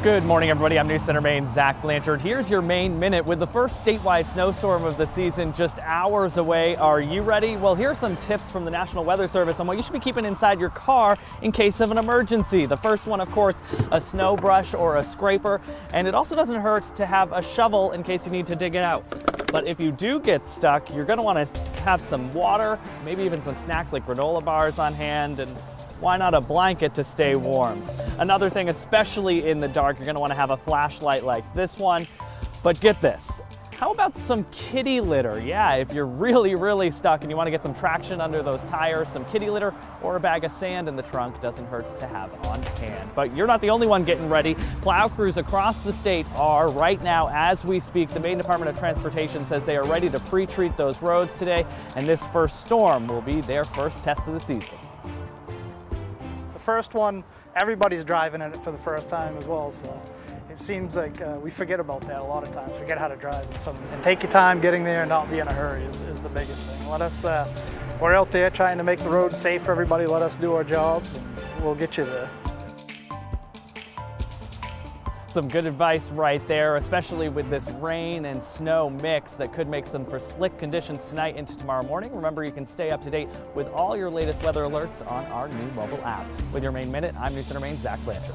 Good morning, everybody. I'm News Center Maine's Zach Blanchard. Here's your Maine Minute with the first statewide snowstorm of the season just hours away. Are you ready? Well, here are some tips from the National Weather Service on what you should be keeping inside your car in case of an emergency. The first one, of course, a snow brush or a scraper. And it also doesn't hurt to have a shovel in case you need to dig it out. But if you do get stuck, you're going to want to have some water, maybe even some snacks like granola bars on hand, and why not a blanket to stay warm? Another thing, especially in the dark, you're gonna wanna have a flashlight like this one. But get this, how about some kitty litter? Yeah, if you're really stuck and you wanna get some traction under those tires, some kitty litter or a bag of sand in the trunk doesn't hurt to have on hand. But you're not the only one getting ready. Plow crews across the state are right now, as we speak. The Maine Department of Transportation says they are ready to pre-treat those roads today, and this first storm will be their first test of the season. First one, everybody's driving in it for the first time as well, so it seems like we forget about that a lot of times, forget how to drive in some of these. And take your time getting there and not be in a hurry is the biggest thing. We're out there trying to make the road safe for everybody. Let us do our jobs and we'll get you there. Some good advice right there, especially with this rain and snow mix that could make some for slick conditions tonight into tomorrow morning. Remember, you can stay up to date with all your latest weather alerts on our new mobile app. With your Maine Minute, I'm News Center Maine's Zach Blanchard.